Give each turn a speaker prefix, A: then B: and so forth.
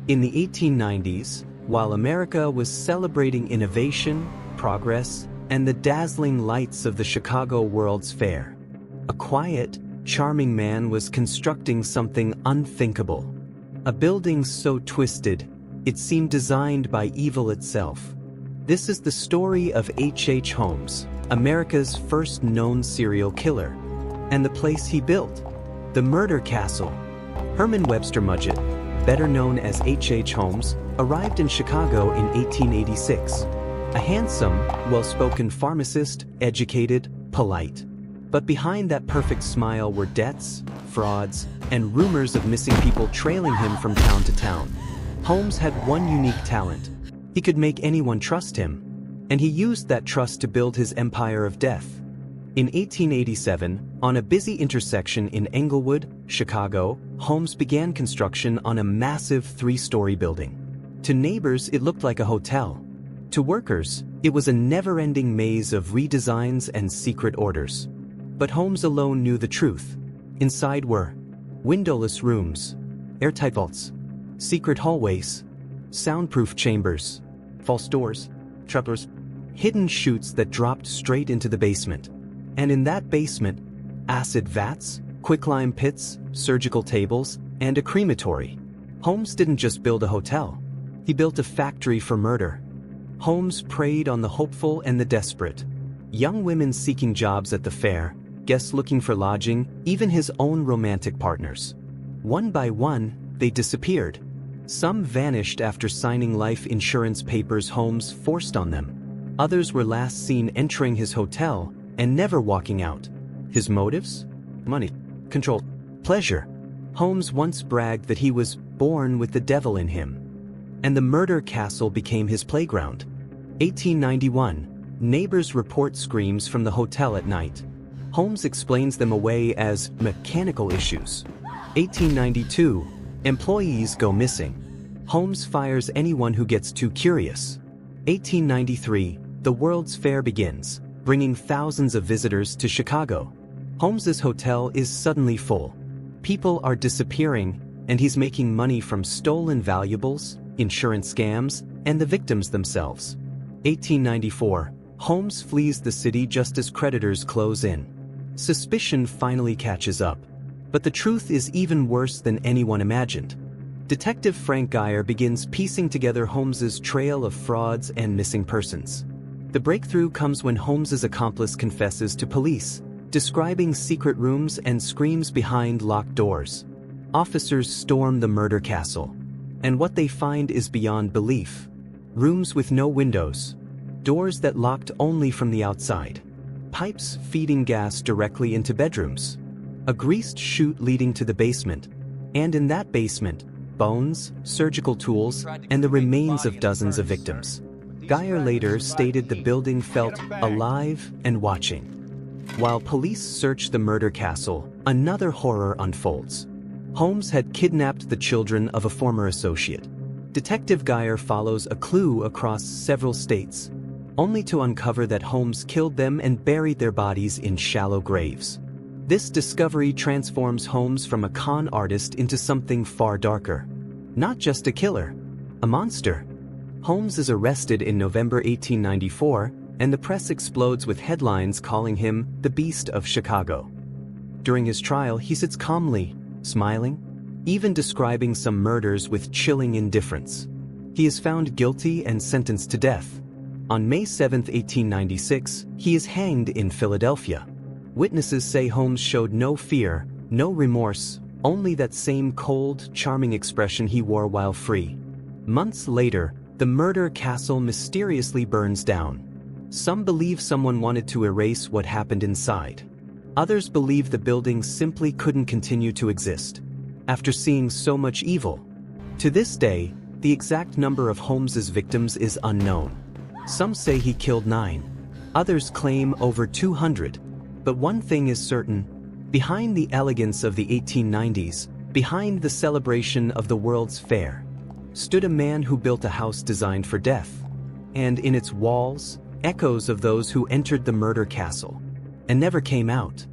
A: In the 1890s, while America was celebrating innovation, progress, and the dazzling lights of the Chicago World's Fair, a quiet, charming man was constructing something unthinkable. A building so twisted, it seemed designed by evil itself. This is the story of H. Holmes, America's first known serial killer, and the place he built, the Murder Castle. Herman Webster Mudgett, better known as H. Holmes, arrived in Chicago in 1886. A handsome, well-spoken pharmacist, educated, polite. But behind that perfect smile were debts, frauds, and rumors of missing people trailing him from town to town. Holmes had one unique talent. He could make anyone trust him, and he used that trust to build his empire of death. In 1887, on a busy intersection in Englewood, Chicago, Holmes began construction on a massive 3-story building. To neighbors, it looked like a hotel. To workers, it was a never-ending maze of redesigns and secret orders. But Holmes alone knew the truth. Inside were windowless rooms, airtight vaults, secret hallways, soundproof chambers, false doors, trapdoors, hidden chutes that dropped straight into the basement. And in that basement, acid vats, quicklime pits, surgical tables, and a crematory. Holmes didn't just build a hotel. He built a factory for murder. Holmes preyed on the hopeful and the desperate. Young women seeking jobs at the fair, guests looking for lodging, even his own romantic partners. One by one, they disappeared. Some vanished after signing life insurance papers Holmes forced on them. Others were last seen entering his hotel and never walking out. His motives? Money, control, pleasure. Holmes once bragged that he was born with the devil in him. And the Murder Castle became his playground. 1891, neighbors report screams from the hotel at night. Holmes explains them away as mechanical issues. 1892, employees go missing. Holmes fires anyone who gets too curious. 1893, the World's Fair begins, bringing thousands of visitors to Chicago. Holmes's hotel is suddenly full. People are disappearing, and he's making money from stolen valuables, insurance scams, and the victims themselves. 1894, Holmes flees the city just as creditors close in. Suspicion finally catches up. But the truth is even worse than anyone imagined. Detective Frank Geyer begins piecing together Holmes's trail of frauds and missing persons. The breakthrough comes when Holmes's accomplice confesses to police, describing secret rooms and screams behind locked doors. Officers storm the Murder Castle, and what they find is beyond belief. Rooms with no windows, doors that locked only from the outside, pipes feeding gas directly into bedrooms, a greased chute leading to the basement, and in that basement, bones, surgical tools, and the remains of dozens of victims. Geyer later stated the building felt alive and watching. While police search the Murder Castle, another horror unfolds. Holmes had kidnapped the children of a former associate. Detective Geyer follows a clue across several states, only to uncover that Holmes killed them and buried their bodies in shallow graves. This discovery transforms Holmes from a con artist into something far darker. Not just a killer, a monster. Holmes is arrested in November 1894, and the press explodes with headlines calling him the Beast of Chicago. During his trial, he sits calmly, smiling, even describing some murders with chilling indifference. He is found guilty and sentenced to death. On May 7, 1896, he is hanged in Philadelphia. Witnesses say Holmes showed no fear, no remorse, only that same cold, charming expression he wore while free. Months later, the Murder Castle mysteriously burns down. Some believe someone wanted to erase what happened inside. Others believe the building simply couldn't continue to exist after seeing so much evil. To this day, the exact number of Holmes's victims is unknown. Some say he killed 9. Others claim over 200. But one thing is certain: behind the elegance of the 1890s, behind the celebration of the World's Fair, stood a man who built a house designed for death. And in its walls, echoes of those who entered the Murder Castle and never came out.